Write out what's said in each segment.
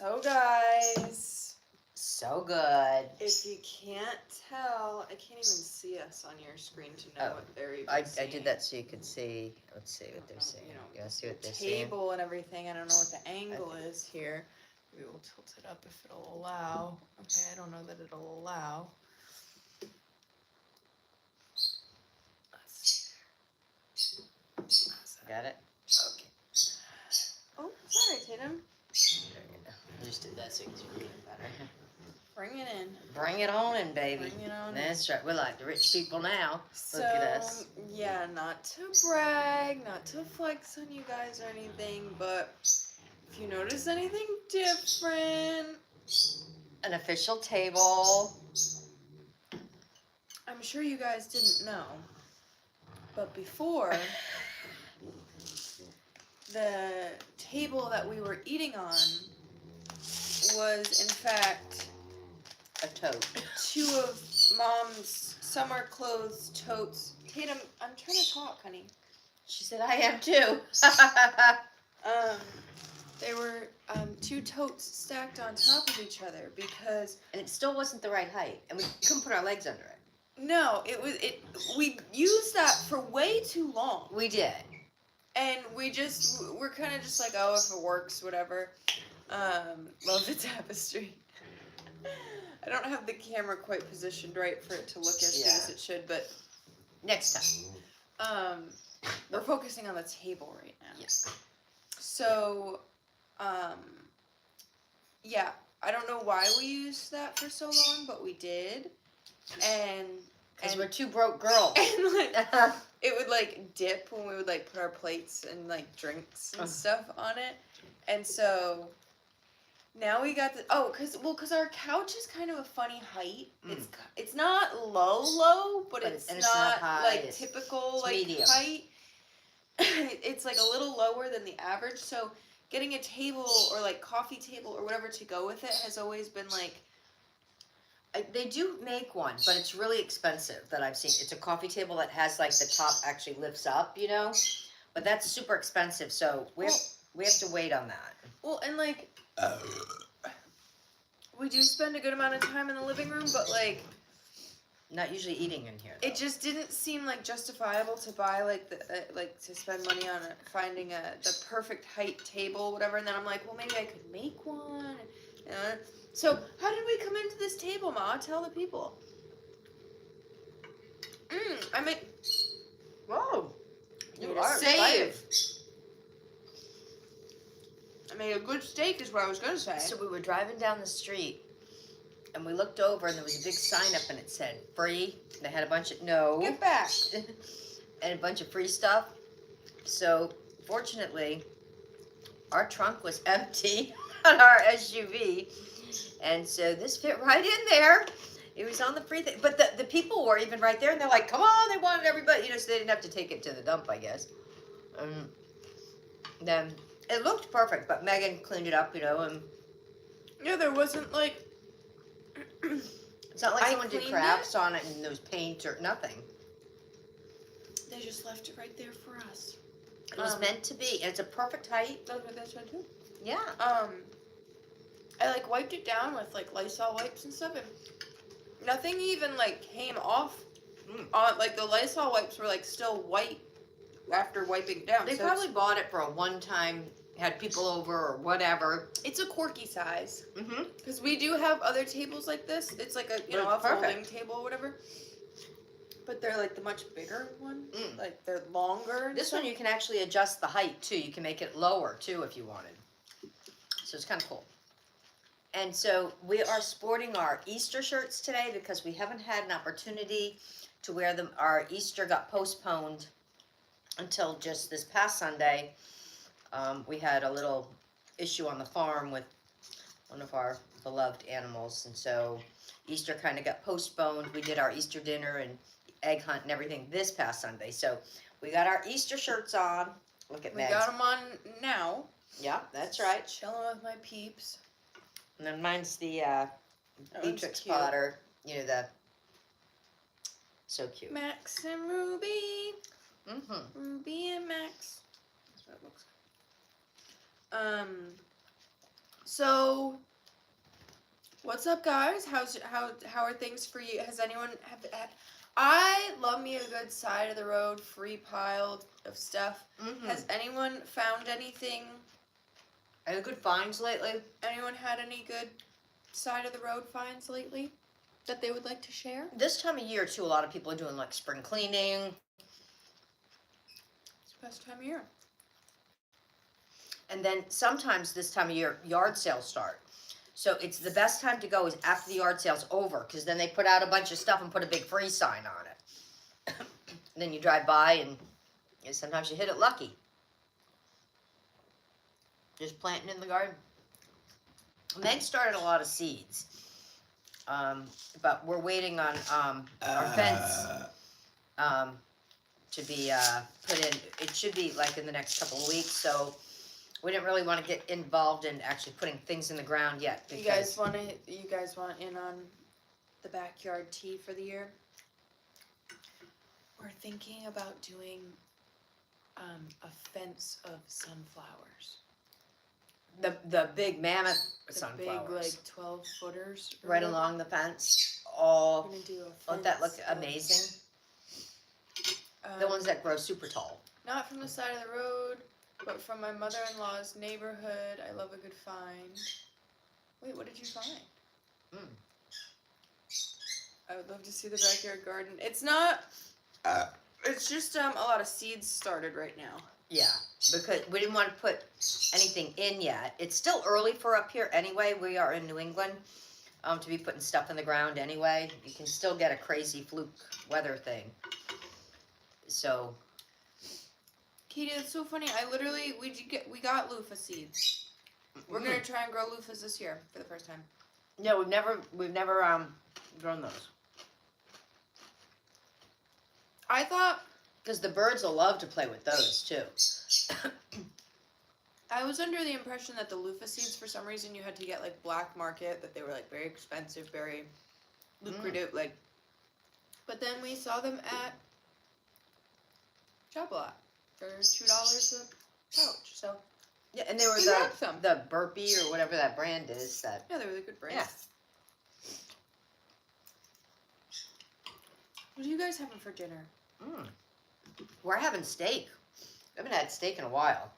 So guys, So good. if you can't tell, I can't even see us on your screen to know what they're even I seeing. did that so you could see. Let's see what they're saying. You want to see what they're saying? Table and everything. I don't know what the angle is here. We will tilt it up if it'll allow. Okay, I don't know that it'll allow. Got it? Okay. Oh, sorry, Tatum. I just did that so you can read it better. Bring it in. Bring it on in, baby. Bring it on That's right. We're like the rich people now. So, Look at us. yeah, not to brag, not to flex on you guys or anything, but if you notice anything different, An official table. I'm sure you guys didn't know, but before, the table that we were eating on was, in fact, A tote. 2 of Mom's summer clothes totes. Tatum, I'm trying to talk, honey. She said, I am too. They were 2 totes stacked on top of each other because... And it still wasn't the right height. And we couldn't put our legs under it. No, we used that for way too long. We did. And we're kind of just like, oh, if it works, whatever. Love the tapestry. I don't have the camera quite positioned right for it to look as good as it should, but... Next time. We're focusing on the table right now. Yes. So, yeah, I don't know why we used that for so long, but we did. Because we're 2 broke girls. And, like, it would, like, dip when we would, like, put our plates and, like, drinks and stuff on it. And so... Now we got the because our couch is kind of a funny height. It's not low, but it's not high, like typical like medium height. It's like a little lower than the average. So getting a table or like coffee table or whatever to go with it has always been like. They do make one, but it's really expensive that I've seen. It's a coffee table that has like the top actually lifts up, you know, but that's super expensive. So we have to wait on that. Well, and like. We do spend a good amount of time in the living room, but like not usually eating in here. Though. It just didn't seem like justifiable to buy like to spend money on finding the perfect height table, whatever. And then I'm like, well, maybe I could make one. So how did we come into this table, Ma? Tell the people. I made. Whoa, you are save. I made a good steak is what I was going to say. So we were driving down the street, and we looked over, and there was a big sign up, and it said, free. They had a bunch of, Get back. and a bunch of free stuff. So, fortunately, our trunk was empty on our SUV, and so this fit right in there. It was on the free thing. But the people were even right there, and they're like, come on, they wanted everybody, so they didn't have to take it to the dump, I guess. Then... It looked perfect, but Megan cleaned it up, and... Yeah, there wasn't, like... It's not like someone did crafts on it and there was paint or nothing. They just left it right there for us. It was meant to be, and it's a perfect height. That's what I do. Yeah. I, like, wiped it down with, like, Lysol wipes and stuff, and nothing even, like, came off. Like, the Lysol wipes were, like, still white. After wiping it down. They probably bought it for a one-time, had people over or whatever. It's a quirky size. Because we do have other tables like this. It's like a folding table or whatever. But they're like the much bigger one. Like they're longer. This one you can actually adjust the height too. You can make it lower too if you wanted. So it's kind of cool. And so we are sporting our Easter shirts today because we haven't had an opportunity to wear them. Our Easter got postponed until just this past Sunday. We had a little issue on the farm with one of our beloved animals, and so Easter kind of got postponed. We did our Easter dinner and egg hunt and everything this past Sunday, so we got our Easter shirts on. Look at Megs. We got them on now. Yeah, that's right. Chilling with my peeps. And then mine's the Beatrix Potter, so cute. Max and Ruby. Ruby and Max. That's what it looks like. So, what's up, guys? How are things for you? Has anyone I love me a good side of the road free pile of stuff. Mm-hmm. Has anyone found anything? Any good finds lately? Anyone had any good side of the road finds lately that they would like to share? This time of year, too, a lot of people are doing like spring cleaning. It's the best time of year. And then sometimes this time of year, yard sales start. So it's the best time to go is after the yard sale's over, because then they put out a bunch of stuff and put a big free sign on it. And then you drive by and sometimes you hit it lucky. Just planting in the garden. Meg started a lot of seeds. But we're waiting on our fence to be put in. It should be like in the next couple of weeks, so we didn't really want to get involved in actually putting things in the ground yet. You guys want in on the backyard tea for the year? We're thinking about doing a fence of sunflowers. The big mammoth The sunflowers. big, like 12 footers. Right along the fence. Oh, We're gonna do a fence. won't that look of, amazing? The ones that grow super tall. Not from the side of the road, but from my mother-in-law's neighborhood. I love a good find. Wait, what did you find? I would love to see the backyard garden. It's not. It's just a lot of seeds started right now. Yeah, because we didn't want to put anything in yet. It's still early for up here anyway. We are in New England to be putting stuff in the ground anyway. You can still get a crazy fluke weather thing. So, Katie, that's so funny. We got loofah seeds. We're gonna try and grow loofahs this year for the first time. no, we've never grown those. I thought Because the birds will love to play with those too. I was under the impression that the loofah seeds, for some reason, you had to get like black market, that they were like very expensive, very lucrative, like. But then we saw them at Shop a Lot for $2 a pouch. So Yeah, and they were we grabbed some. the Burpee or whatever that brand is. That Yeah, they're really good brands. Yeah. What are you guys having for dinner? We're having steak. I haven't had steak in a while.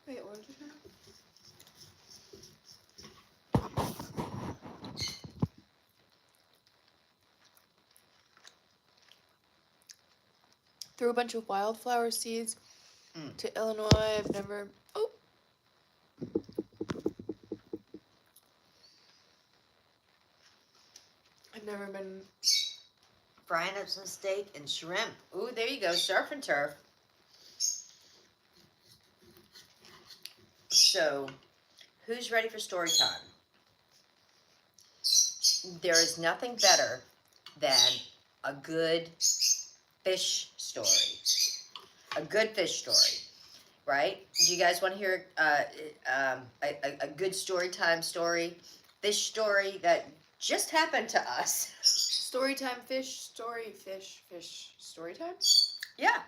Wait, what did you have? Threw a bunch of wildflower seeds to Illinois. I've never. Oh. I've never been. Frying up some steak and shrimp. Ooh, there you go, surf and turf. So, who's ready for story time? There is nothing better than a good fish story. A good fish story, right? Do you guys want to hear a good story time story? Fish story that just happened to us. Storytime fish storytime? Yeah.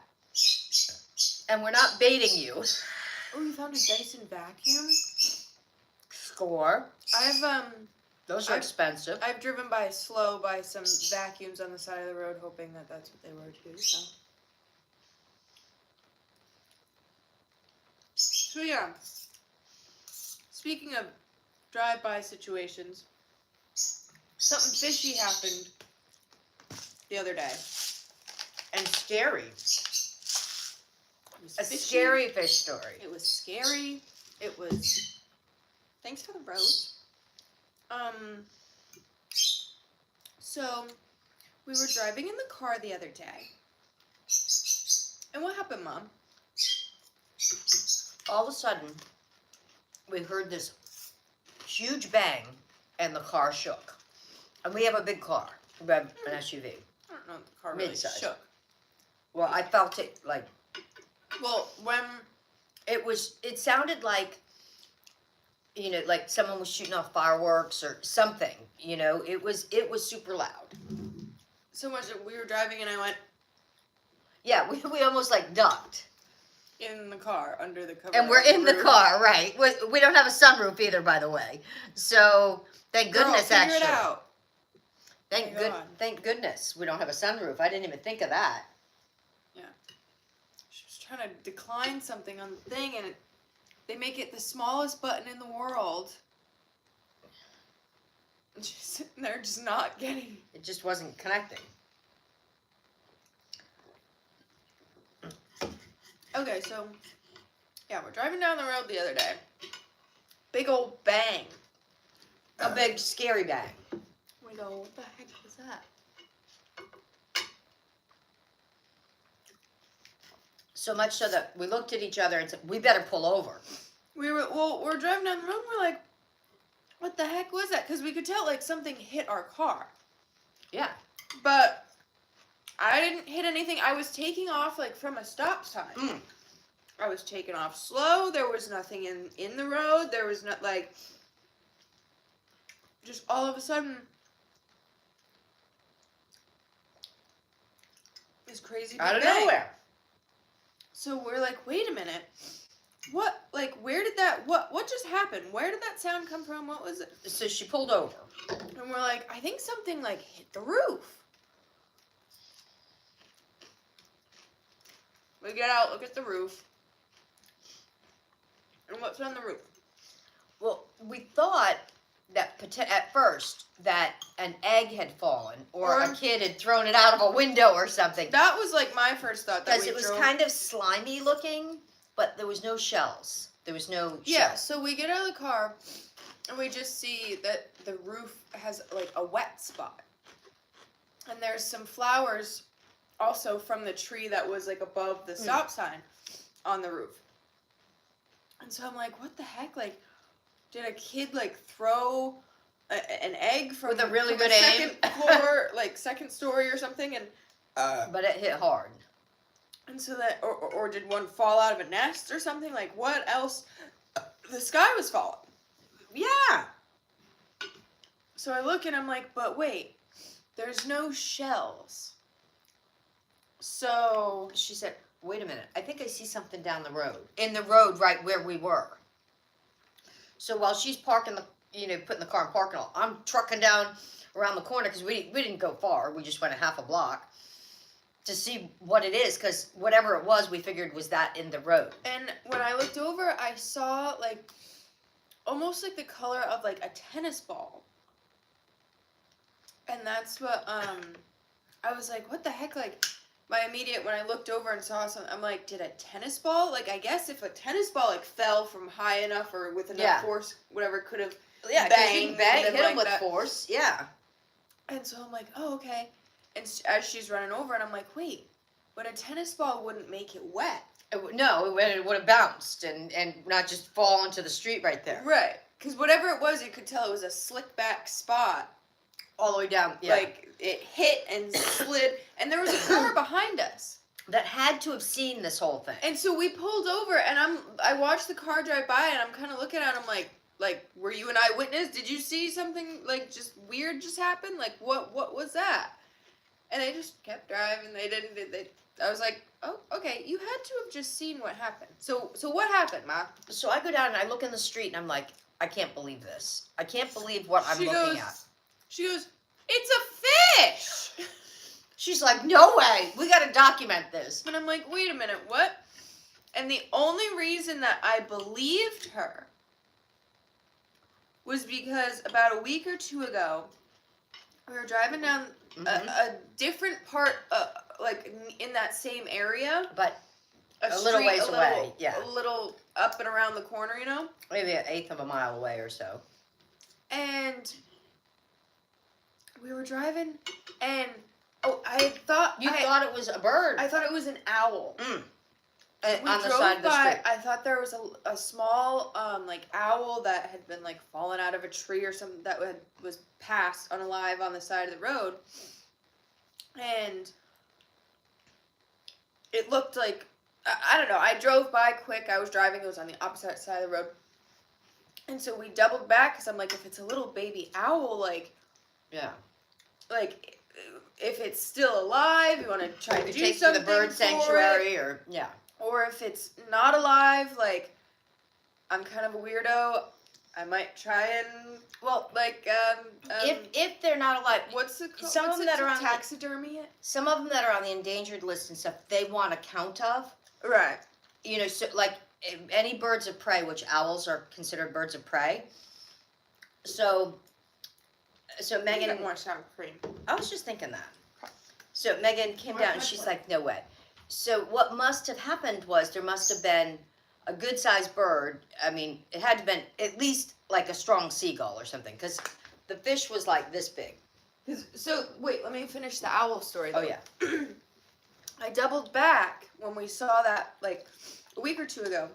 And we're not baiting you. Oh, we found a Dyson vacuum. Score. Those are I've- expensive. I've driven by slow by some vacuums on the side of the road, hoping that that's what they were too. So yeah. Speaking of drive-by situations, something fishy happened the other day. And scary. It was A fishy. scary fish story. It was scary. It was. Thanks for the rose. So, we were driving in the car the other day. And what happened, Mom? All of a sudden, we heard this huge bang and the car shook. And we have a big car. We have an SUV. I don't know if the car really Mid-size. shook. Well, I felt it like Well, when it sounded like, like someone was shooting off fireworks or something. It was super loud. so much that we were driving and I went, Yeah, we almost like ducked. in the car under the cover. And we're of the in the roof. car, right? We don't have a sunroof either, by the way. So thank Girl, goodness, figure actually. it out. God. Thank goodness we don't have a sunroof. I didn't even think of that. Yeah. She was trying to decline something on the thing, and they make it the smallest button in the world. And she's sitting there just not getting. It just wasn't connecting. Okay, so yeah, we're driving down the road the other day. Big old bang. A big scary bang. We go, what the heck was that? So much so that we looked at each other and said, we better pull over. We're driving down the road and we're like, what the heck was that? Because we could tell like something hit our car. Yeah. But I didn't hit anything. I was taking off like from a stop sign. Mm. I was taking off slow. There was nothing in the road. There was not like, just all of a sudden, this crazy big Out of bang. nowhere. So we're like, wait a minute. What, like, where did that, what just happened? Where did that sound come from? What was it? So she pulled over. And we're like, I think something, like, hit the roof. We get out, look at the roof. And what's on the roof? Well, we thought that at first that an egg had fallen or a kid had thrown it out of a window or something. That was, like, my first thought. Because it was kind of slimy looking, but there was no shells. There was no Yeah, shells. so we get out of the car, and we just see that the roof has, like, a wet spot. And there's some flowers also from the tree that was, like, above the stop sign on the roof. And so I'm like, what the heck? Like, did a kid, like, throw an egg from, With a really from good second aim? floor, like, second story or something? And But it hit hard. and so that, or did one fall out of a nest or something? Like, what else? The sky was falling. Yeah. So I look and I'm like, but wait, there's no shells. So She said, wait a minute, I think I see something down the road. In the road right where we were. So while she's parking putting the car in parking lot, I'm trucking down around the corner because we didn't go far. We just went a half a block to see what it is, because whatever it was, we figured was that in the road. And when I looked over, I saw, like, almost like the color of, like, a tennis ball. And that's what, I was like, what the heck? Like, when I looked over and saw something, I'm like, did a tennis ball? Like, I guess if a tennis ball, like, fell from high enough or with enough force, whatever, could have banged. Hit him like with that. force. Yeah. And so I'm like, oh, okay. And as she's running over, and I'm like, wait, but a tennis ball wouldn't make it wet. No, it would have bounced and not just fall into the street right there. Right. Because whatever it was, you could tell it was a slick back spot. All the way down. Yeah. Like, it hit and slid, and there was a car behind us. That had to have seen this whole thing. And so we pulled over, and I watched the car drive by, and I'm kind of looking at him like, were you an eyewitness? Did you see something, like, just weird just happen? Like, what was that? And they just kept driving. I was like, oh, okay, you had to have just seen what happened. So what happened, Ma? So I go down and I look in the street and I'm like, I can't believe this. I can't believe what I'm looking at. She goes, it's a fish! She's like, no way. We got to document this. And I'm like, wait a minute, what? And the only reason that I believed her was because about a week or two ago, we were driving down a different part, like in that same area, but a street, little ways away. Yeah, a little up and around the corner, you know, maybe an eighth of a mile away or so. And we were driving, and I thought thought it was a bird. I thought it was an owl. We on the drove side of the by, street. I thought there was a small like owl that had been like fallen out of a tree or something that was passed unalive on the side of the road, and it looked like I don't know. I drove by quick. I was driving. It was on the opposite side of the road, and so we doubled back because I'm like, if it's a little baby owl, like if it's still alive, you want to try to do take something to the bird for sanctuary it. or or if it's not alive, like I'm kind of a weirdo. I might try and if they're not alive, what's the some of them that are on taxidermy it? some of them that are on the endangered list and stuff, they want a count of. Right. You know, so like any birds of prey, which owls are considered birds of prey. So Megan, Get more sour cream. I was just thinking that. So Megan came down and she's like, no way. So what must have happened was there must have been a good sized bird. I mean, it had to have been at least like a strong seagull or something, because the fish was like this big. So wait, let me finish the owl story. Though. Oh yeah. I doubled back when we saw that like a week or two ago,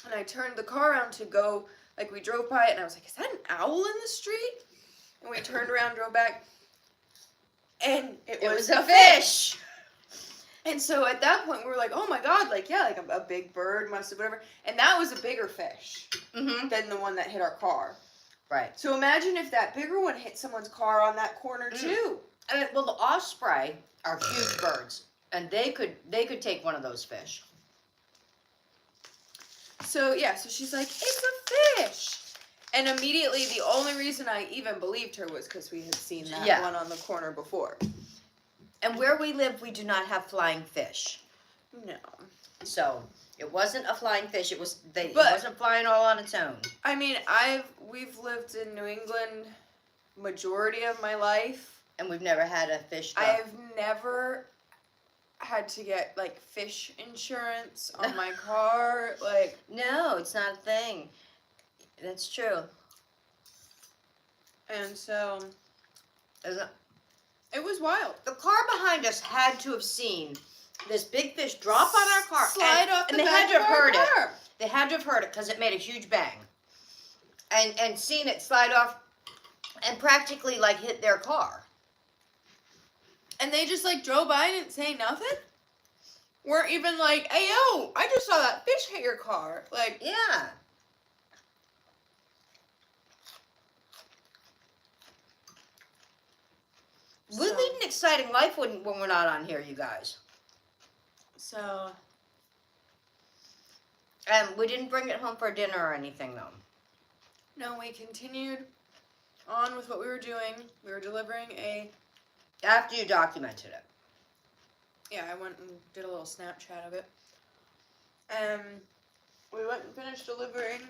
and I turned the car around to go. Like we drove by it, and I was like, "Is that an owl in the street?" And we turned around, drove back, and it was a fish. And so at that point, we were like, "Oh my god!" Like yeah, like a big bird must have whatever. And that was a bigger fish than the one that hit our car. Right. So imagine if that bigger one hit someone's car on that corner too. I mean, well, the osprey are huge birds, and they could take one of those fish. So yeah, so she's like, "It's a fish," and immediately the only reason I even believed her was because we had seen that one on the corner before. And where we live, we do not have flying fish. No. So it wasn't a flying fish. It wasn't flying all on its own. I mean, we've lived in New England majority of my life, and we've never had a fish. I've never had to get like fish insurance on my car. Like no, it's not a thing. That's true. And so it was wild. The car behind us had to have seen this big fish drop on our car, slide off the and they back had to of have our heard car. it. They had to have heard it because it made a huge bang, and seen it slide off, and practically like hit their car. And they just like drove by and didn't say nothing. Weren't even like, "Hey yo, I just saw that fish hit your car." Like yeah. We lead an exciting life when we're not on here, you guys. So. We didn't bring it home for dinner or anything, though. No, we continued on with what we were doing. We were delivering After you documented it. Yeah, I went and did a little Snapchat of it. We went and finished delivering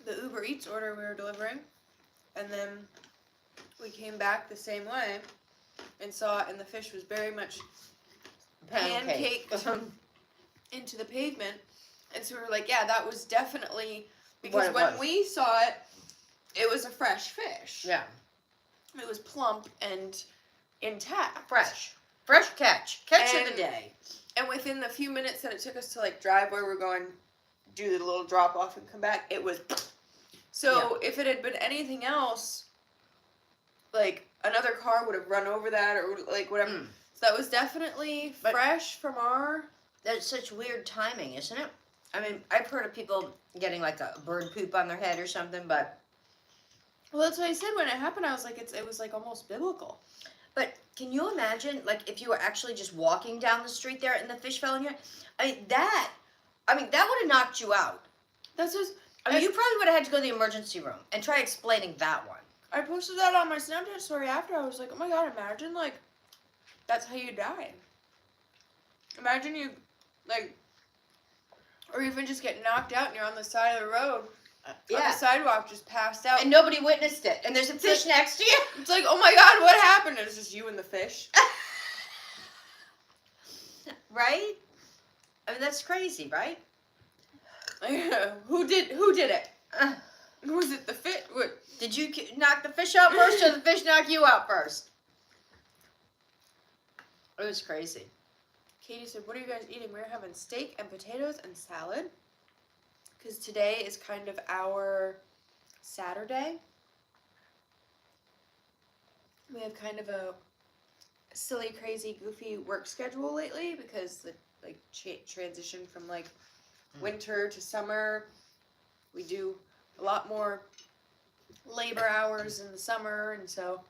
the Uber Eats order we were delivering. And then we came back the same way and saw it, and the fish was very much pancaked into the pavement. And so we were like, yeah, that was definitely, because when we saw it, it was a fresh fish. Yeah. It was plump and intact. Fresh catch of the day. And within the few minutes that it took us to like drive where we're going, do the little drop off and come back, it was. So if it had been anything else, like another car would have run over that or like whatever. So that was definitely fresh from our. That's such weird timing, isn't it? I mean, I've heard of people getting like a bird poop on their head or something, but. Well, that's what I said when it happened. I was like, it was like almost biblical. But can you imagine, like, if you were actually just walking down the street there and the fish fell in your... I mean, that would have knocked you out. That's just... I mean, you probably would have had to go to the emergency room and try explaining that one. I posted that on my Snapchat story after. I was like, oh my god, imagine, like, that's how you die. Imagine you, like, or even just get knocked out and you're on the side of the road. On the sidewalk, just passed out. And nobody witnessed it. And there's a fish next to you. It's like, oh my god, what happened? It's just you and the fish. Right? I mean, that's crazy, right? Who did it? Was it the fish? Did you knock the fish out first or the fish knock you out first? It was crazy. Katie said, what are you guys eating? We're having steak and potatoes and salad. Because today is kind of our Saturday. We have kind of a silly, crazy, goofy work schedule lately because the transition from like winter to summer. We do a lot more labor hours in the summer, and so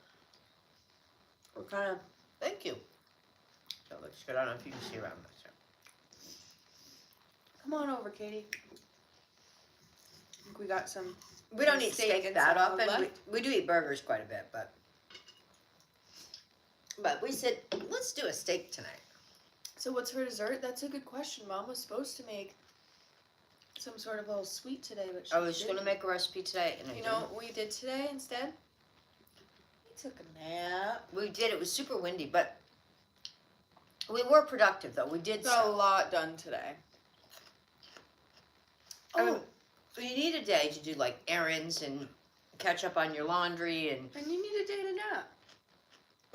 we're kind of. Thank you. That looks good. I don't know if you can see around this. Come on over, Katie. I think we got some. We don't eat steak and that salad often. left. We do eat burgers quite a bit, but we said, let's do a steak tonight. So what's for dessert? That's a good question. Mom was supposed to make some sort of little sweet today, but she I was didn't. going to make a recipe today. And You know what we did today instead? We took a nap. we did. It was super windy, but we were productive, though. We did Got a stuff. lot done today. I mean, you need a day to do, like, errands and catch up on your laundry. And And you need a day to nap.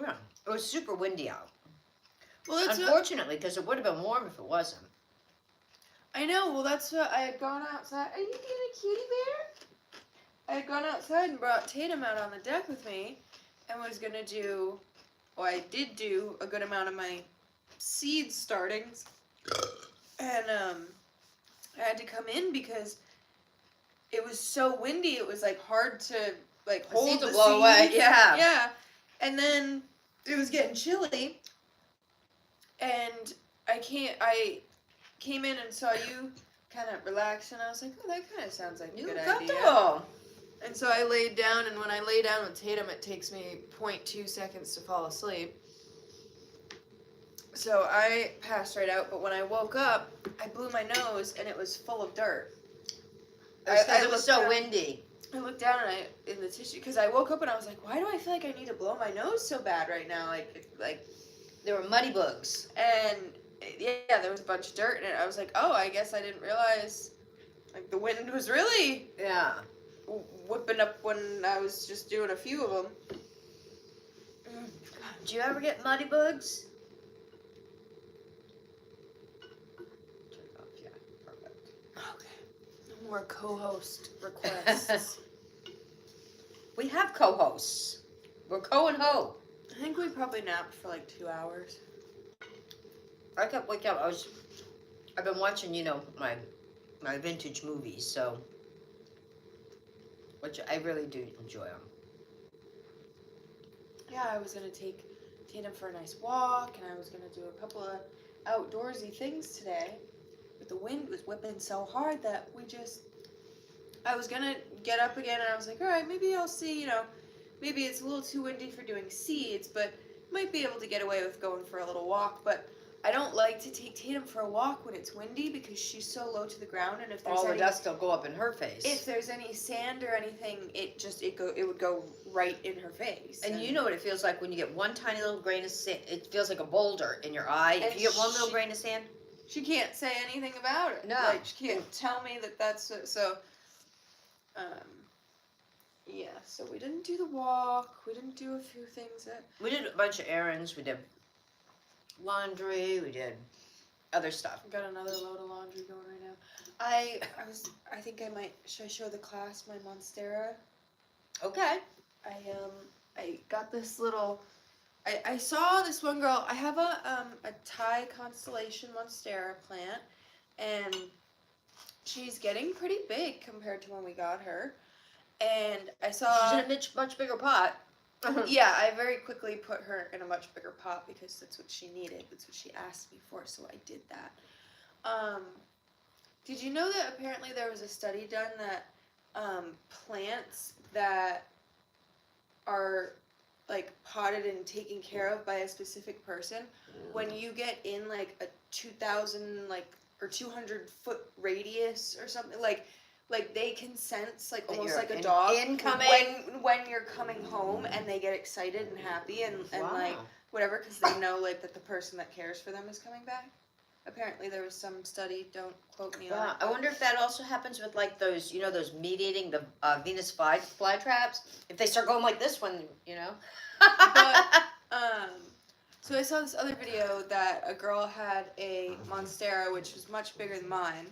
yeah, it was super windy out. Well, that's what, Unfortunately, because it would have been warm if it wasn't. I know. Well, that's what I had gone outside. Are you getting a cutie bear? I had gone outside and brought Tatum out on the deck with me, and was gonna do. Well, I did do a good amount of my seed startings, and I had to come in because it was so windy. It was like hard to like hold seeds the will blow away, seeds. yeah. Yeah, and then it was getting chilly, and I came in and saw you kind of relax, and I was like, oh, that kind of sounds like a good idea. And so I laid down, and when I lay down with Tatum, it takes me 0.2 seconds to fall asleep. So I passed right out, but when I woke up, I blew my nose, and it was full of dirt. It was looked so down- windy. I looked down and in the tissue, because I woke up and I was like, why do I feel like I need to blow my nose so bad right now? Like, There were muddy bugs. and yeah, there was a bunch of dirt in it. I was like, oh, I guess I didn't realize, like, the wind was really Yeah. whipping up when I was just doing a few of them. Do you ever get muddy bugs? Turn it off, yeah. Perfect. Okay. No more co-host requests. We have co-hosts. We're co and ho. I think we probably napped for like 2 hours. I kept waking up. I've been watching, my vintage movies, so which I really do enjoy them. Yeah, I was gonna take Tatum for a nice walk, and I was gonna do a couple of outdoorsy things today, but the wind was whipping so hard that I was gonna get up again, and I was like, all right, maybe I'll see, maybe it's a little too windy for doing seeds, but might be able to get away with going for a little walk. But I don't like to take Tatum for a walk when it's windy because she's so low to the ground, and if there's All the dust will go up in her face. if there's any sand or anything, it would go right in her face. And you know what it feels like when you get one tiny little grain of sand. It feels like a boulder in your eye. If And you get one little grain of sand. she can't say anything about it. No. Like, she can't tell me that that's so. Yeah. So we didn't do the walk. We didn't do a few things that. We did a bunch of errands. We did laundry. We did other stuff. I've got another load of laundry going right now. I think I might. Should I show the class my monstera? Okay. I got this little. I saw this one girl. I have a Thai constellation monstera plant, and she's getting pretty big compared to when we got her. And I saw. She's in a much bigger pot. Yeah, I very quickly put her in a much bigger pot because that's what she needed. That's what she asked me for, so I did that. Did you know that apparently there was a study done that plants that are like potted and taken care of by a specific person, when you get in like a 2,000 or 200 foot radius or something, like they can sense like That almost you're like a dog incoming? when you're coming home, and they get excited and happy and Wow. like whatever, because they know like that the person that cares for them is coming back. Apparently there was some study, don't quote me on Wow. it. I wonder if that also happens with like those, those meat eating, the Venus fly traps. If they start going like this one, But, so I saw this other video that a girl had a monstera which was much bigger than mine.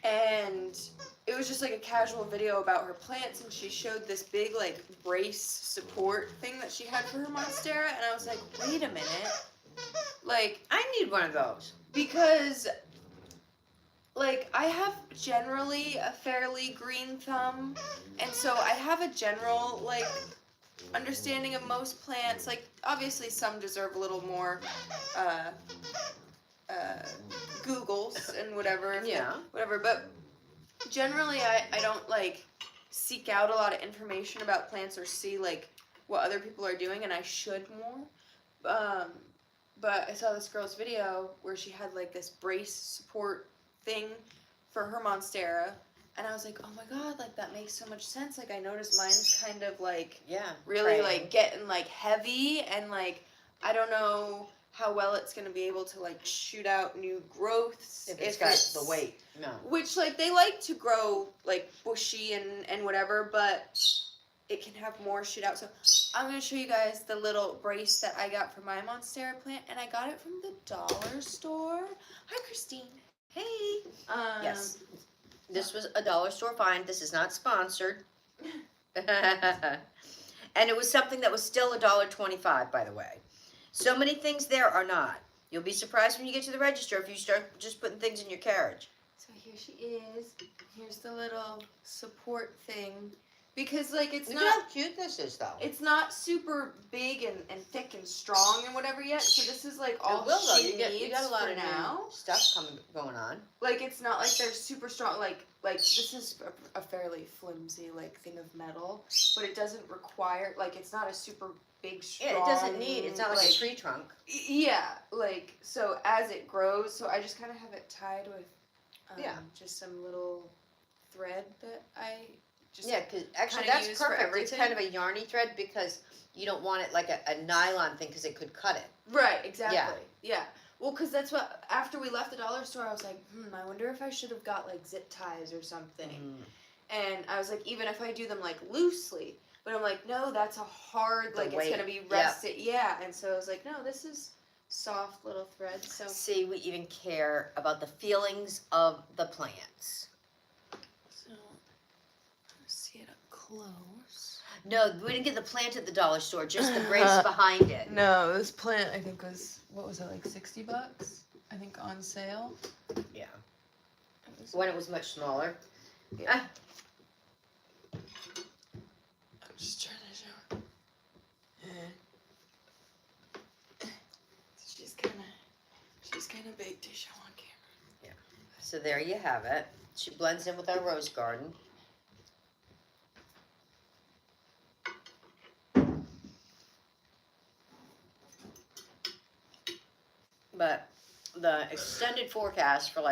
And it was just like a casual video about her plants, and she showed this big like brace support thing that she had for her monstera, and I was like, wait a minute. Like, I need one of those. because like I have generally a fairly green thumb, and so I have a general like understanding of most plants. Like, obviously some deserve a little more Googles and whatever. Yeah. Whatever. But generally, I don't like seek out a lot of information about plants or see like what other people are doing, and I should more. But I saw this girl's video where she had like this brace support thing for her monstera, and I was like, oh my god, like that makes so much sense. Like I noticed mine's kind of like really like getting like heavy, and like I don't know how well it's gonna be able to like shoot out new growths if it's got the weight. No. Which like they like to grow like bushy and whatever, but it can have more shoot out. So I'm gonna show you guys the little brace that I got for my monstera plant, and I got it from the dollar store. Hi, Christine. Hey. Yes. This was a dollar store find. This is not sponsored. And it was something that was still $1.25, by the way. So many things there are not. You'll be surprised when you get to the register if you start just putting things in your carriage. So here she is. Here's the little support thing. Because like it's Look not at how cute this is, though. it's not super big and thick and strong and whatever yet. So this is like all It will, though. she needs You got a lot for of now. new stuff going on. Like it's not like they're super strong. Like this is a fairly flimsy like thing of metal, but it doesn't require like it's not a super big strong. Yeah, it doesn't need. It's not like a tree trunk. Yeah, like so as it grows, so I just kind of have it tied with just some little thread that I just Because actually kinda that's use for perfect. It's everything. kind of a yarny thread because you don't want it like a nylon thing because it could cut it. Right, exactly. Yeah. Well, because that's what, after we left the dollar store, I was like, I wonder if I should have got, like, zip ties or something. And I was like, even if I do them, like, loosely. But I'm like, no, that's a hard, like, it's going to be rested. Yeah. And so I was like, no, this is soft little thread. So See, we even care about the feelings of the plants. So, let's see it up close. No, we didn't get the plant at the dollar store, just the brace behind it. No, this plant, I think, was, what was it, like $60? I think on sale. Yeah. When it was much smaller. Yeah. I'm just trying to show her. She's kind of big to show on camera. Yeah. So there you have it. She blends in with our rose garden. But the extended forecast for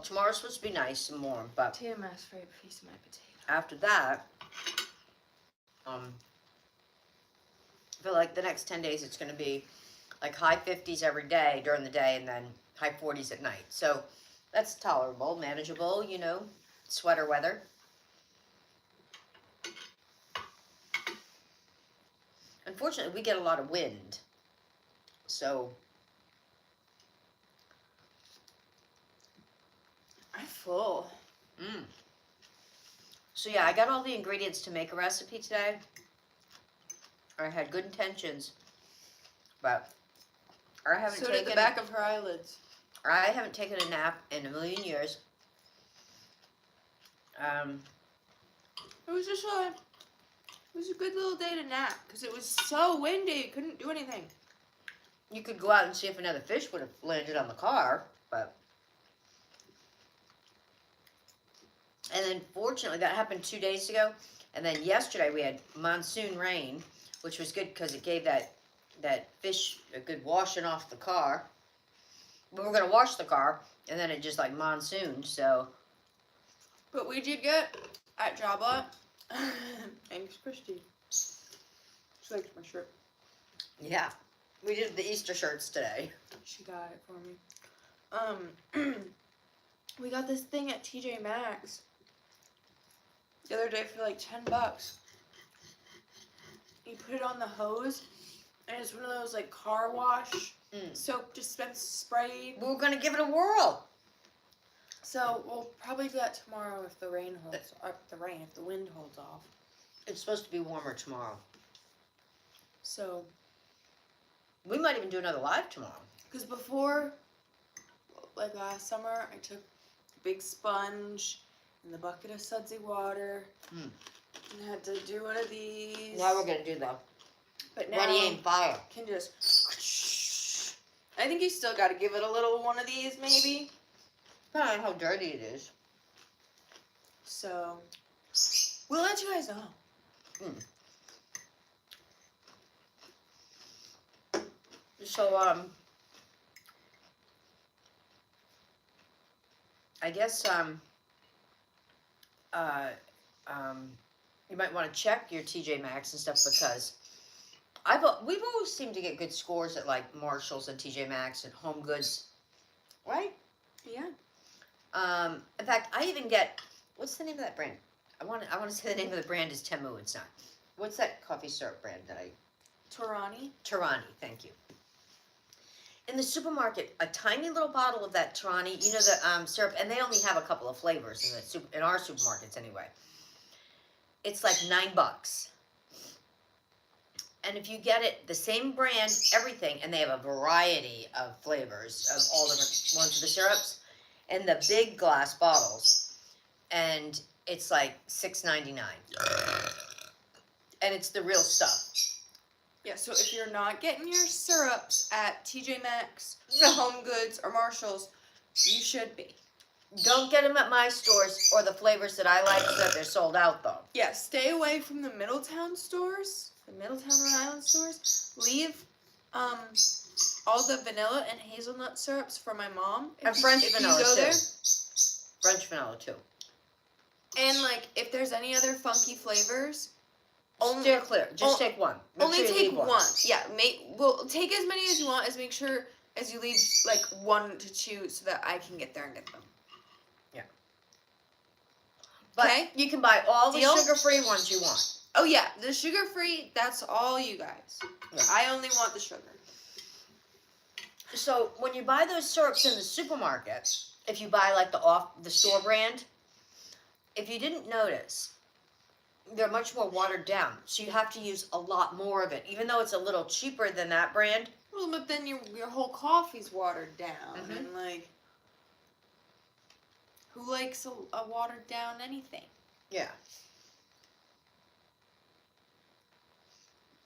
tomorrow's supposed to be nice and warm, but TMS for a piece of my potato. after that, for like the next 10 days, it's going to be like high 50s every day during the day and then high 40s at night. So that's tolerable, manageable, sweater weather. Unfortunately, we get a lot of wind. So I'm full. So yeah, I got all the ingredients to make a recipe today. I had good intentions, but I haven't So taken did the back of her eyelids. I haven't taken a nap in a million years. It was just it was a good little day to nap because it was so windy. You couldn't do anything. You could go out and see if another fish would have landed on the car, but. And then fortunately that happened 2 days ago. And then yesterday we had monsoon rain, which was good because it gave that fish a good washing off the car. We were going to wash the car, and then it just like monsooned, so. But we did get at Job Lot. Thanks, Christy. She likes my shirt. Yeah. We did the Easter shirts today. She got it for me. We got this thing at TJ Maxx the other day for like $10. You put it on the hose, and it's one of those like car wash soap dispense spray. We were going to give it a whirl. So we'll probably do that tomorrow if the rain holds. If the wind holds off. It's supposed to be warmer tomorrow. So. We might even do another live tomorrow. Because before, like last summer, I took a big sponge and the bucket of sudsy water and had to do one of these. Now we're going to do the but now ready aim fire. Can just I think you still got to give it a little one of these, maybe. Depending on how dirty it is. So, we'll let you guys know. So, I guess, you might want to check your TJ Maxx and stuff because we've always seemed to get good scores at like Marshalls and TJ Maxx and Home Goods, right? Yeah. In fact, I even get, what's the name of that brand? I want to say the name of the brand is Temu. It's not. What's that coffee syrup brand that Torani. Torani, thank you. In the supermarket, a tiny little bottle of that Torani, you know the syrup, and they only have a couple of flavors in our supermarkets anyway. It's like $9. And if you get it, the same brand, everything, and they have a variety of flavors of all different ones of the syrups, and the big glass bottles, and it's like $6.99. And it's the real stuff. Yeah, so if you're not getting your syrups at TJ Maxx, Home Goods, or Marshalls, you should be. Don't get them at my stores or the flavors that I like so that they're sold out though. Yeah, stay away from the Middletown stores, the Middletown, Rhode Island stores. Leave all the vanilla and hazelnut syrups for my mom. And French vanilla you go too. there. French vanilla too. And like, if there's any other funky flavors, Steer clear. Just take one. Make only sure you take leave one. Yeah, well, take as many as you want. Make sure as you leave like 1 to 2 so that I can get there and get them. Yeah. But Okay. you can buy all the Deal? sugar-free ones you want. Oh yeah, the sugar-free. That's all you guys. Yeah. I only want the sugar. So when you buy those syrups in the supermarket, if you buy like the store brand, if you didn't notice, they're much more watered down. So you have to use a lot more of it, even though it's a little cheaper than that brand. Well, but then your whole coffee's watered down, Mhm. and like, who likes a watered down anything? Yeah.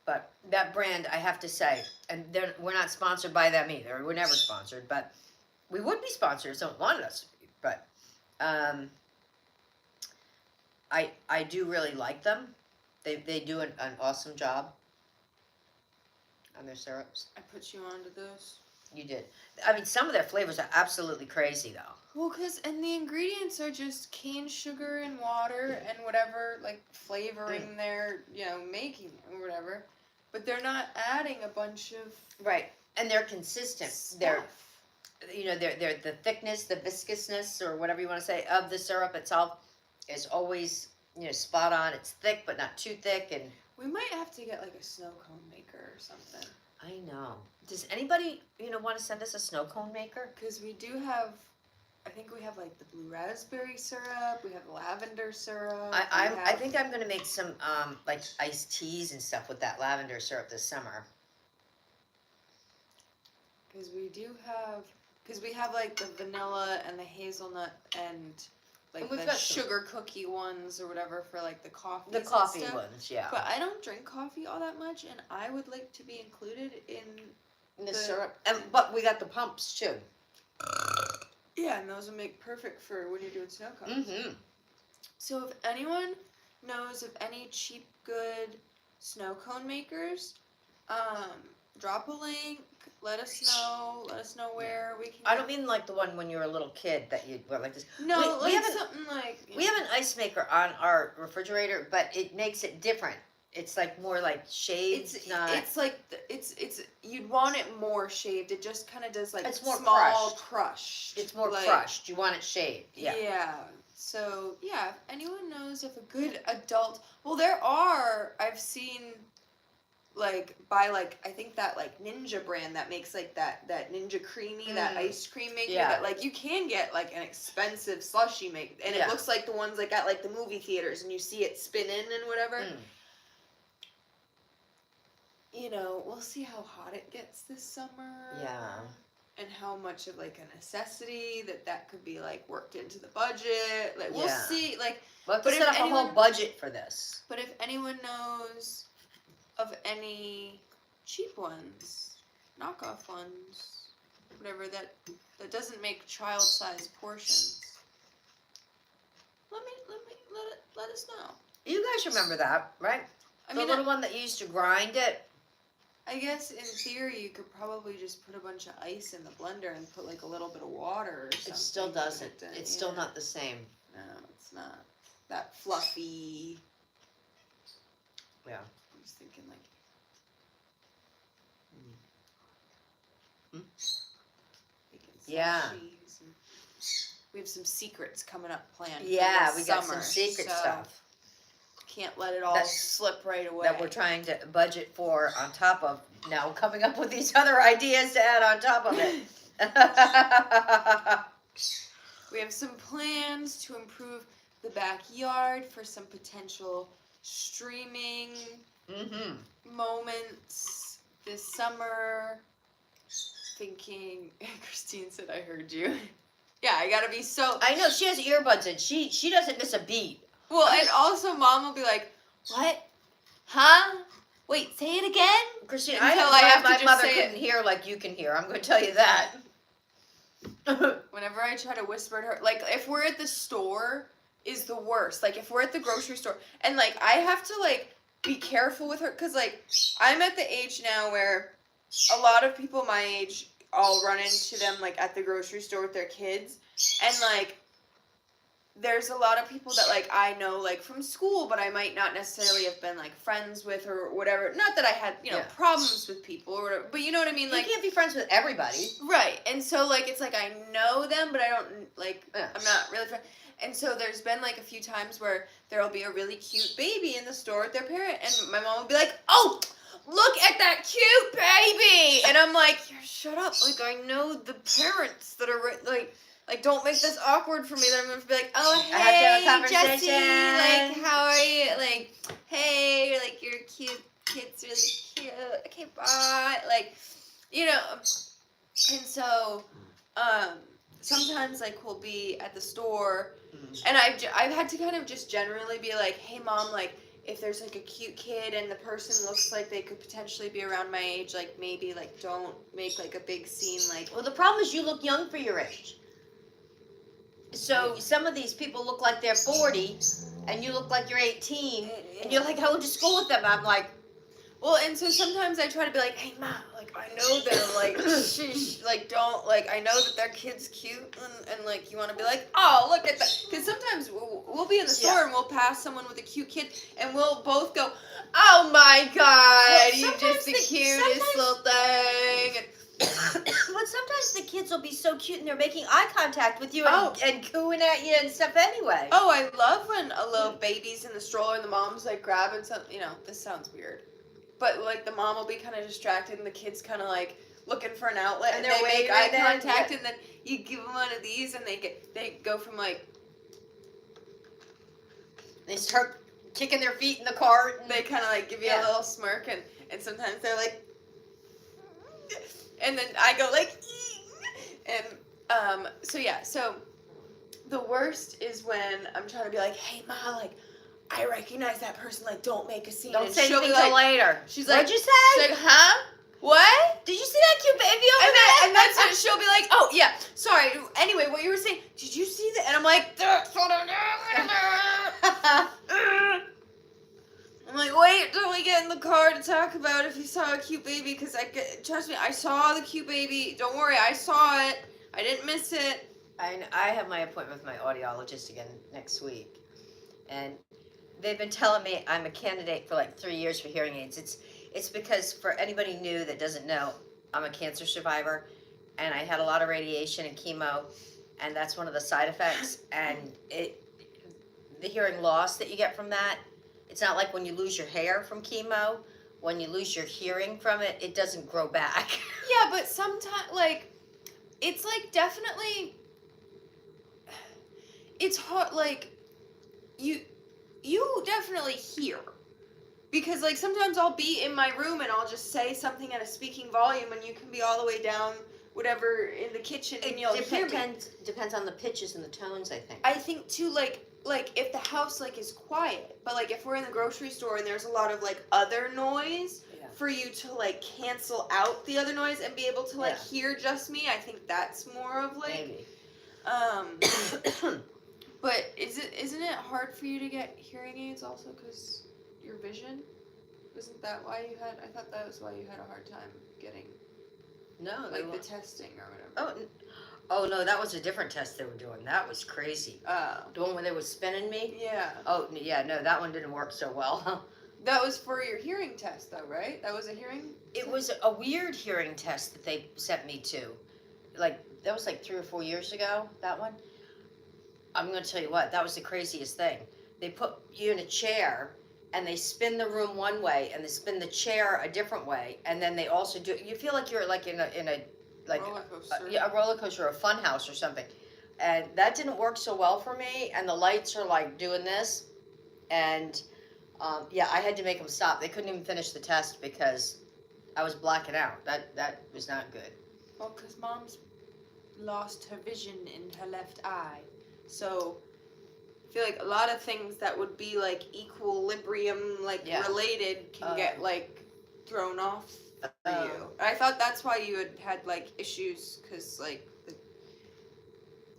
But that brand, I have to say, and we're not sponsored by them either. We're never sponsored, but we would be sponsored if someone wanted us to be. But I do really like them. They do an awesome job on their syrups. I put you onto those. You did. I mean, some of their flavors are absolutely crazy, though. Well, and the ingredients are just cane sugar and water and whatever, like, flavoring they're, making or whatever. But they're not adding a bunch of Right. And they're consistent. stuff. They're the thickness, the viscousness, or whatever you want to say, of the syrup itself is always, spot on. It's thick, but not too thick. And We might have to get, like, a snow cone maker or something. I know. Does anybody, want to send us a snow cone maker? Because we do have, I think we have, like, the blue raspberry syrup. We have lavender syrup. I think I'm going to make some, like, iced teas and stuff with that lavender syrup this summer. Because we have, like, the vanilla and the hazelnut and, like, And we've the got some- sugar cookie ones or whatever for, like, the coffee. The coffee ones, yeah. But I don't drink coffee all that much, and I would like to be included in the syrup. But we got the pumps, too. Yeah, and those would make perfect for when you're doing snow cones. Mm-hmm. So if anyone knows of any cheap, good snow cone makers, drop a link. Let us know. Let us know where we can. I don't mean like the one when you were a little kid that you went like this. No, we like haven't- something like. We have an ice maker on our refrigerator, but it makes it different. It's like more like shaved. It's like it's you'd want it more shaved. It just kind of does like It's more small crushed. It's more like, crushed. You want it shaved. Yeah. Yeah. So yeah, if anyone knows of a good adult, well, there are. I've seen, like by like I think that like Ninja brand that makes like that Ninja Creamy, that ice cream maker. Yeah. That like you can get like an expensive slushy make, and Yeah. it looks like the ones like at like the movie theaters, and you see it spinning and whatever. We'll see how hot it gets this summer. Yeah. And how much of like a necessity that could be like worked into the budget. Like we'll Yeah. see. Like, Well, But but if set up a whole anyone- budget for this. but if anyone knows of any cheap ones, knockoff ones, whatever that doesn't make child-sized portions. Let us know. You guys remember that, right? The little one that you used to grind it. I guess in theory you could probably just put a bunch of ice in the blender and put like a little bit of water or something. It still doesn't. It's still not the same. No, it's not that fluffy. Yeah. I was thinking like. Yeah. We have some secrets coming up planned. Yeah, for we this got summer, some secret so stuff. Can't let it all slip right away. That we're trying to budget for on top of now coming up with these other ideas to add on top of it. We have some plans to improve the backyard for some potential streaming moments this summer. Thinking, Christine said, I heard you. Yeah, I gotta be so. I know, she has earbuds in. She doesn't miss a beat. Well, and also Mom will be like, what? Huh? Wait, say it again? Christine, Until I have to my just mother say couldn't hear like you can hear. I'm going to tell you that. Whenever I try to whisper to her, like, if we're at the store, is the worst. Like, if we're at the grocery store, and, like, I have to, like, be careful with her, because, like, I'm at the age now where a lot of people my age, I'll run into them, like, at the grocery store with their kids, and, like, there's a lot of people that, like, I know, like, from school, but I might not necessarily have been, like, friends with or whatever. Not that I had, you know, problems with people or whatever, but you know what I mean? Like, you can't be friends with everybody. Right. And so, like, it's like I know them, but I don't, like, I'm not really friends. And so there's been, like, a few times where there'll be a really cute baby in the store with their parent, and my mom will be like, oh, look at that cute baby! And I'm like, shut up. Like, I know the parents that are, like, don't make this awkward for me. Then I'm going to be like, oh, hey, Jessie, like, how are you? Like, hey, like, your cute kid's really cute. Okay, bye. Like, you know, and so, sometimes, like, we'll be at the store, and I've had to kind of just generally be like, hey, Mom, like, if there's, like, a cute kid and the person looks like they could potentially be around my age, like, maybe, like, don't make, like, a big scene, like. Well, the problem is you look young for your age. So some of these people look like they're 40, and you look like you're 18, and you're like, I went to school with them. I'm like, well, and so sometimes I try to be like, hey, Mom, like, I know them, like, sheesh, like, don't, like, I know that their kid's cute, and like, you want to be like, oh, look at that, because sometimes we'll be in the store, and we'll pass someone with a cute kid, and we'll both go, oh my God, you're just the cutest little thing, and but sometimes the kids will be so cute and they're making eye contact with you and cooing at you and stuff anyway. Oh, I love when a little baby's in the stroller and the mom's like grabbing something. You know, this sounds weird. But like the mom will be kind of distracted and the kid's kind of like looking for an outlet and they make eye contact and then you give them one of these and they go from like. They start kicking their feet in the cart. And they kind of like give you a little smirk and sometimes they're like. And then I go like, and so the worst is when I'm trying to be like, hey, Ma, like, I recognize that person, like, don't make a scene. Don't and say anything like, till later. She's like, what'd you say? She's like, huh? What? Did you see that cute baby over there? And that's when she'll be like, oh, yeah, sorry. Anyway, what you were saying, did you see that? And I'm like, I'm like, wait till we get in the car to talk about if you saw a cute baby, because trust me, I saw the cute baby. Don't worry, I saw it. I didn't miss it. I have my appointment with my audiologist again next week, and they've been telling me I'm a candidate for like 3 years for hearing aids. It's because for anybody new that doesn't know, I'm a cancer survivor, and I had a lot of radiation and chemo, and that's one of the side effects. And the hearing loss that you get from that. It's not like when you lose your hair from chemo. When you lose your hearing from it, it doesn't grow back. Yeah, but sometimes, like, it's, like, definitely, it's hard, like, you definitely hear. Because, like, sometimes I'll be in my room and I'll just say something at a speaking volume and you can be all the way down, whatever, in the kitchen and you'll hear me. Depends on the pitches and the tones, I think. I think, too, like if the house, like, is quiet, but, like, if we're in the grocery store and there's a lot of, like, other noise, for you to like cancel out the other noise and be able to like Yeah. hear just me. I think that's more of like Maybe. but isn't it hard for you to get hearing aids also because your vision? Isn't that why you had? I thought that was why you had a hard time getting No, like the testing or whatever. Oh no, that was a different test they were doing. That was crazy. The one where they were spinning me. Yeah. Oh yeah, no, that one didn't work so well. That was for your hearing test, though, right? That was a hearing. It was a weird hearing test that they sent me to. Like that was like 3 or 4 years ago. That one. I'm gonna tell you what. That was the craziest thing. They put you in a chair and they spin the room one way and they spin the chair a different way, and then they also do. You feel like you're like in a like roller coaster. a roller coaster or a fun house or something. And that didn't work so well for me. And the lights are like doing this, and yeah, I had to make them stop. They couldn't even finish the test because I was blacking out. That was not good. Well, because Mom's lost her vision in her left eye, so I feel like a lot of things that would be like equilibrium like related can get like thrown off for you. I thought that's why you had like issues because like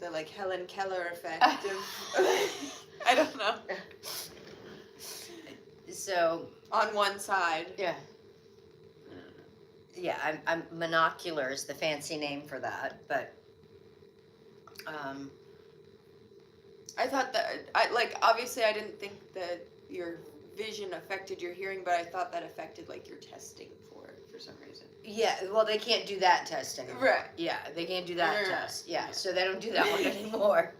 the like Helen Keller effect of I don't know. So on one side. Yeah. Yeah, I'm monocular is the fancy name for that, but I thought that I like obviously I didn't think that your vision affected your hearing, but I thought that affected like your testing for it for some reason. yeah, well they can't do that test anymore. Right. Yeah, they can't do that Right. test. Yeah, so they don't do that one anymore.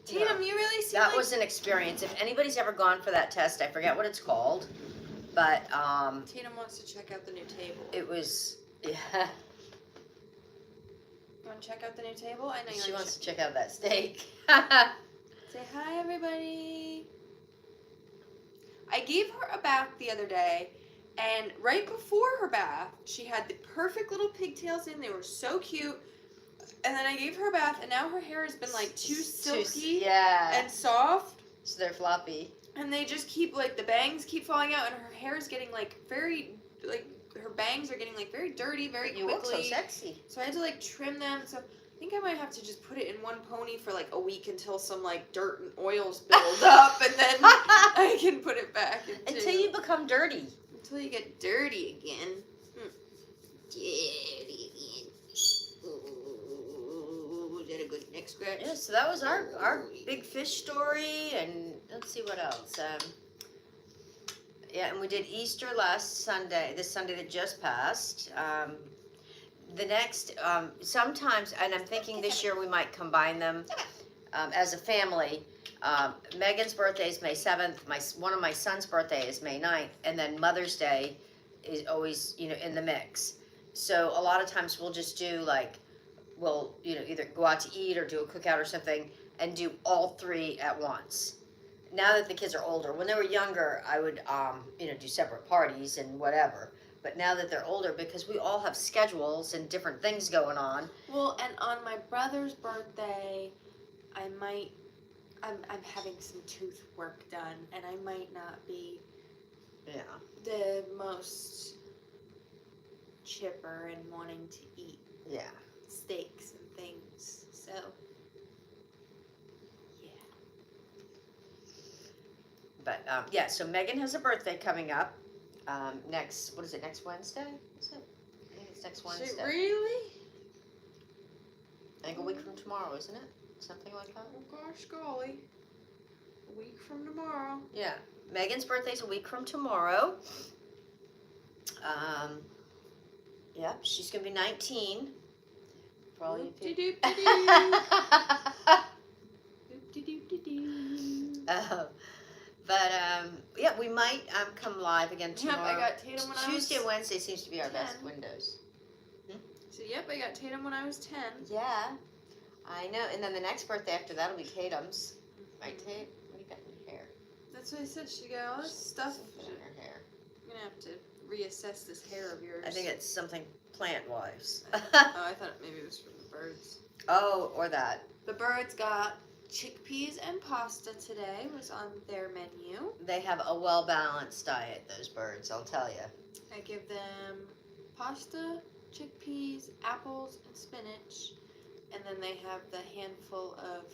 Tatum, you really seem That like was an experience. If anybody's ever gone for that test, I forget what it's called, but Tatum wants to check out the new table. it was yeah. You want to check out the new table? I know you She want wants to check out that steak. Say hi, everybody. I gave her a bath the other day, and right before her bath, she had the perfect little pigtails in. They were so cute. And then I gave her a bath, and now her hair has been like too silky Yeah. and soft. So they're floppy. And they just keep like the bangs keep falling out, and her hair is getting like very like her bangs are getting like very dirty very quickly. You look so sexy. So I had to like trim them. So I think I might have to just put it in one pony for like a week until some like dirt and oils build up, and then I can put it back into, Until you become dirty. until you get dirty again. Dirty again. Ooh, is that a good neck scratch? Yeah, so that was our big fish story, and let's see what else. Yeah, and we did Easter last Sunday, this Sunday that just passed. The next, sometimes, and I'm thinking this year we might combine them as a family. Megan's birthday is May 7th. One of my son's birthday is May 9th, and then Mother's Day is always, in the mix. So a lot of times we'll just do we'll, either go out to eat or do a cookout or something and do all three at once. Now that the kids are older, when they were younger, I would, do separate parties and whatever. But now that they're older, because we all have schedules and different things going on. Well, and on my brother's birthday, I'm having some tooth work done, and I might not be the most chipper and wanting to eat steaks and things. So, yeah. But so Megan has a birthday coming up. Next Wednesday? Is it? I think it's next Wednesday. Is it really? I think a week from tomorrow, isn't it? Something like that. Oh gosh, golly. A week from tomorrow. Yeah. Megan's birthday's a week from tomorrow. Yep, she's gonna be 19. For all you people. But yeah, we might come live again tomorrow. Yep, I got Tatum when I was Tuesday and Wednesday seems to be our 10. best windows. So yep, I got Tatum when I was 10. Yeah, I know. And then the next birthday after that will be Tatum's. Right, Tate? What do you got in your hair? That's what I said. She got all this stuff. Something in her hair. I'm gonna have to reassess this hair of yours. I think it's something plant-wise. Oh, I thought maybe it was from the birds. Oh, or that. The birds got chickpeas and pasta today was on their menu. They have a well-balanced diet, those birds, I'll tell you. I give them pasta, chickpeas, apples, and spinach. And then they have the handful of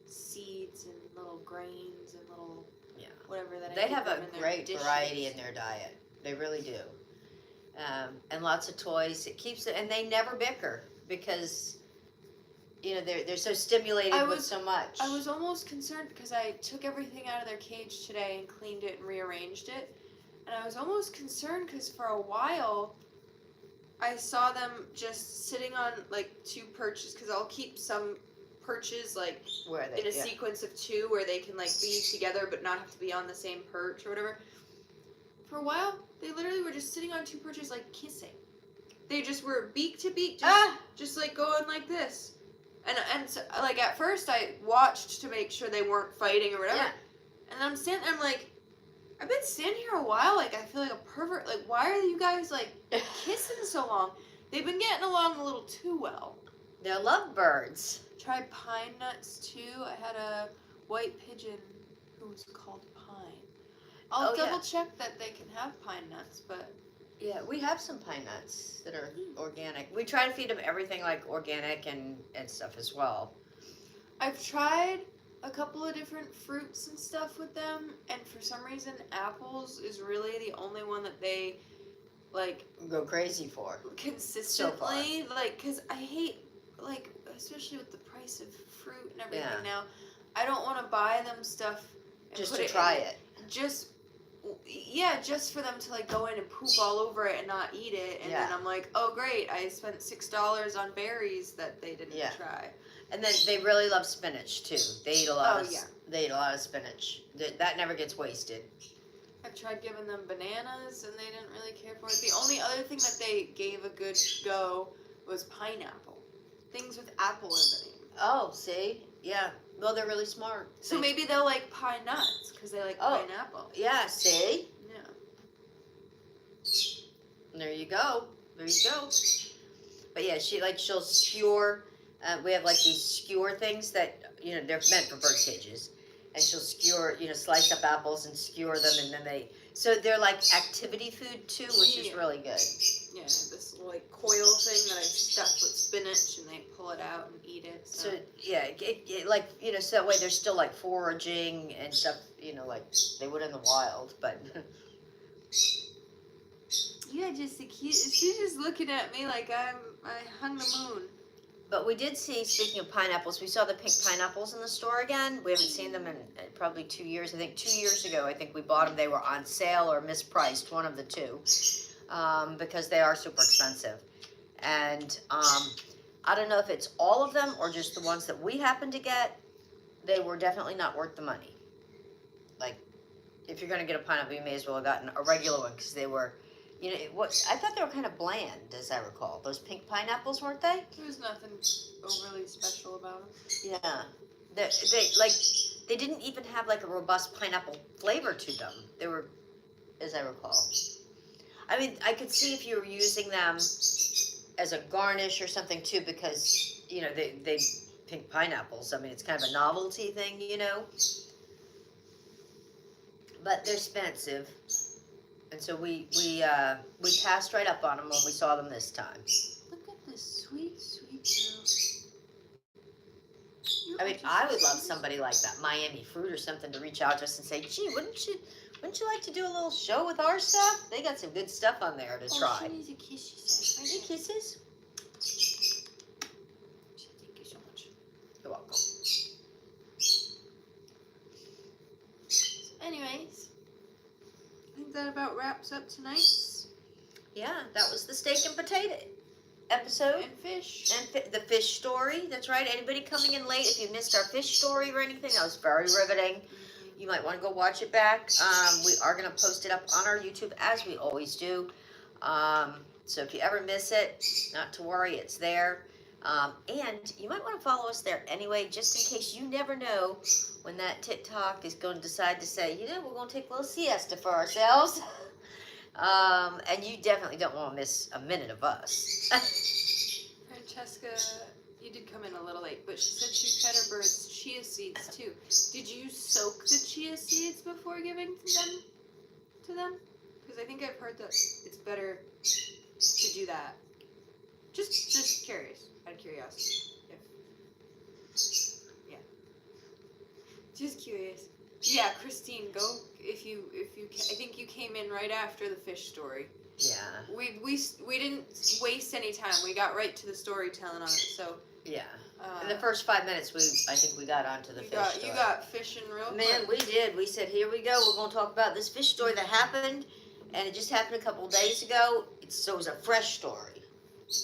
seeds and little grains and little whatever that I They give have them a in their great dishes. variety in their diet. They really do. And lots of toys. It keeps it, and they never bicker because, they're so stimulated with so much. I was almost concerned because I took everything out of their cage today and cleaned it and rearranged it. And I was almost concerned because for a while I saw them just sitting on like two perches because I'll keep some perches like Where they, in a sequence of two where they can like be together but not have to be on the same perch or whatever. Mm-hmm. For a while, they literally were just sitting on two perches like kissing. They just were beak to beak, just like going like this. And so, like at first I watched to make sure they weren't fighting or whatever. Yeah. And I'm standing there, I'm like, I've been standing here a while, like I feel like a pervert. Like why are you guys like kissing so long? They've been getting along a little too well. They're lovebirds. Tried pine nuts too. I had a white pigeon who was called Pine. I'll double check that they can have pine nuts, but yeah, we have some pine nuts that are organic. We try to feed them everything like organic and stuff as well. I've tried a couple of different fruits and stuff with them, and for some reason apples is really the only one that they like go crazy for consistently, like because I hate, like, especially with the price of fruit and everything now, I don't want to buy them stuff and just put to it try in, it. Just for them to like go in and poop all over it and not eat it, and then I'm like, oh great, I spent $6 on berries that they didn't try. And then they really love spinach too. They eat a lot they eat a lot of spinach. That never gets wasted. I've tried giving them bananas and they didn't really care for it. The only other thing that they gave a good go was pineapple. Things with apple in the name. Oh, see? Yeah. Well, they're really smart. So maybe they'll like pine nuts because they like pineapple. Yeah, see? Yeah. There you go. There you go. But yeah, she'll skewer. We have like these skewer things that, they're meant for bird cages. And she'll skewer, slice up apples and skewer them, and then so they're like activity food too, which is really good. Yeah, this like coil thing that I stuff with spinach, and they pull it out and eat it. So yeah, so that way they're still like foraging and stuff, like they would in the wild, but. Yeah, just the cute. She's just looking at me like I hung the moon. But we did see, speaking of pineapples, we saw the pink pineapples in the store again. We haven't seen them in probably 2 years. I think 2 years ago, we bought them. They were on sale or mispriced, one of the two, because they are super expensive. And I don't know if it's all of them or just the ones that we happened to get. They were definitely not worth the money. Like, if you're going to get a pineapple, you may as well have gotten a regular one because they were... I thought they were kind of bland, as I recall. Those pink pineapples, weren't they? There was nothing overly special about them. Yeah. They didn't even have like a robust pineapple flavor to them. They were, as I recall. I mean, I could see if you were using them as a garnish or something too, because, they pink pineapples. I mean, it's kind of a novelty thing, But they're expensive. And so we passed right up on them when we saw them this time. Look at this sweet, sweet girl. I mean, I would love somebody like that, Miami Fruit or something, to reach out to us and say, gee, wouldn't you like to do a little show with our stuff? They got some good stuff on there to try. She needs a kiss, she says. Any kisses? Thank you so much. You're welcome. Anyways. I think that about wraps up tonight's. Yeah, that was the steak and potato episode. And fish. And the fish story. That's right. Anybody coming in late, if you missed our fish story or anything, that was very riveting. You might want to go watch it back. We are going to post it up on our YouTube as we always do. So if you ever miss it, not to worry, it's there. And you might want to follow us there anyway, just in case. You never know when that TikTok is going to decide to say, we're going to take a little siesta for ourselves. And you definitely don't want to miss a minute of us. Francesca, you did did come in a little late, but she said she fed her birds chia seeds too. Did you soak the chia seeds before giving them? Because I think I've heard that it's better to do that. Just curious, out of curiosity. Yeah. Just curious. Yeah, Christine, go if you. I think you came in right after the fish story. Yeah. We didn't waste any time. We got right to the storytelling on it. So. Yeah. In the first 5 minutes, I think we got onto the fish story. You got fishing real Man, quick. we did. We said, here we go. We're going to talk about this fish story that happened, and it just happened a couple of days ago. So it was a fresh story,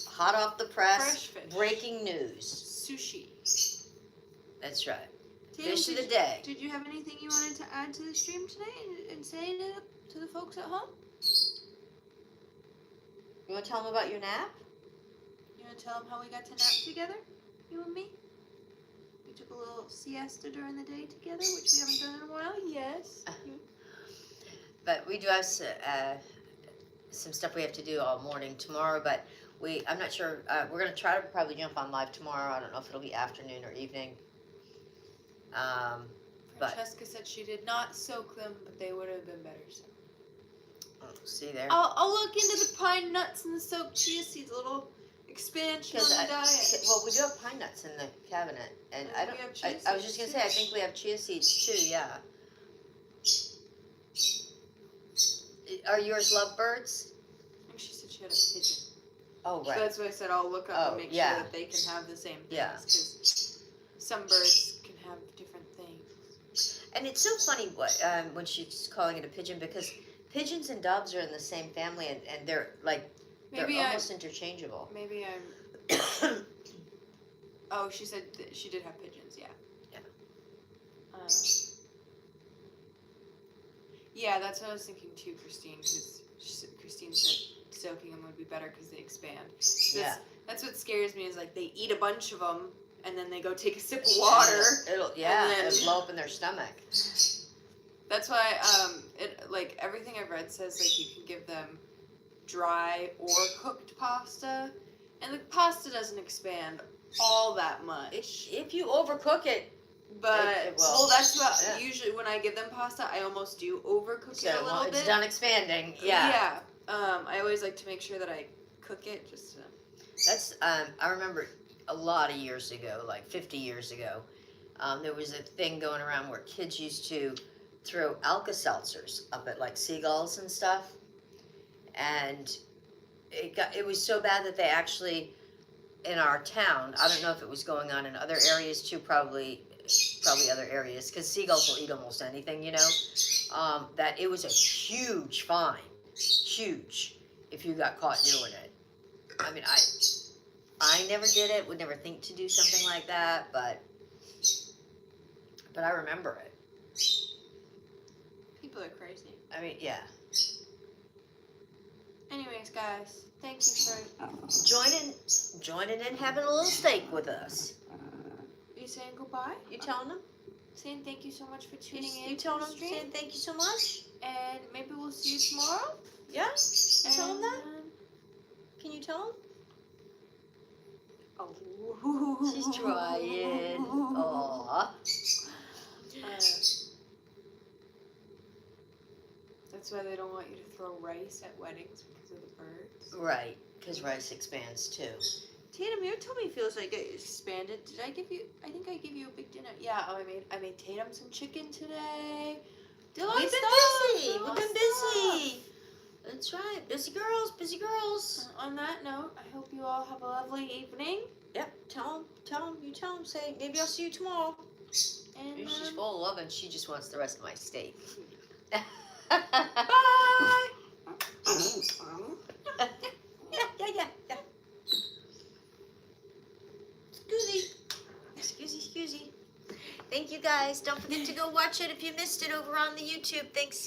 hot off the press, Fresh fish. breaking news. Sushi. That's right. Tatum, Fish of the day. Did you have anything you wanted to add to the stream today and say to the folks at home? You want to tell them about your nap? You want to tell them how we got to nap together, you and me? We took a little siesta during the day together, which we haven't done in a while. Yes. But we do have some stuff we have to do all morning tomorrow, but I'm not sure. We're going to try to probably jump on live tomorrow. I don't know if it'll be afternoon or evening. But Francesca said she did not soak them, but they would have been better. So. See there. I'll look into the pine nuts and the soaked chia seeds. A little expansion on the diet. Well, we do have pine nuts in the cabinet, and I don't. We have chia I was just gonna say, I think we have chia seeds too. Yeah. Are yours lovebirds? I think she said she had a pigeon. Oh So right. that's why I said I'll look up and make yeah. sure that they can have the same things. Yeah. Because some birds can have different things. And it's so funny when she's calling it a pigeon, because pigeons and doves are in the same family, and they're like they're almost interchangeable. Maybe I'm. Oh, she said that she did have pigeons. Yeah. Yeah. Yeah, that's what I was thinking too, Christine. Because Christine said soaking them would be better because they expand. Yeah. That's what scares me is like they eat a bunch of them and then they go take a sip of water. It'll blow up in their stomach. That's why like everything I've read says like you can give them dry or cooked pasta, and the pasta doesn't expand all that much. If you overcook it, But it will. well, that's what usually when I give them pasta, I almost do overcook it a little bit. It's done expanding. Yeah. Yeah. I always like to make sure that I cook it just to. That's I remember a lot of years ago, like 50 years ago, there was a thing going around where kids used to throw Alka-Seltzers up at like seagulls and stuff, and it was so bad that they actually, in our town, I don't know if it was going on in other areas too, probably other areas, because seagulls will eat almost anything, you know, that it was a huge fine, huge, if you got caught doing it. I mean, I never did it, would never think to do something like that, but I remember it. People are crazy. I mean, yeah. Anyways, guys, thank you for Joining in, having a little steak with us. you saying goodbye. You telling them? Saying thank you so much for tuning in. You to telling the them, stream. saying thank you so much? And maybe we'll see you tomorrow. Yeah? You tell them that? And, Can you tell them? Oh. She's trying. Aww. That's why they don't want you to throw rice at weddings because of the birds. Right, because rice expands too. Tatum, your tummy feels like it expanded. Did I give you? I think I gave you a big dinner. Yeah. Oh, I made Tatum some chicken today. We've been busy. We've been busy. That's right. Busy girls. Busy girls. On that note, I hope you all have a lovely evening. Yep. Tell them. You tell them. Say maybe I'll see you tomorrow. And She's full of love and she just wants the rest of my steak. bye. Yeah. Excusey. Thank you guys. Don't forget to go watch it if you missed it over on the YouTube. Thanks so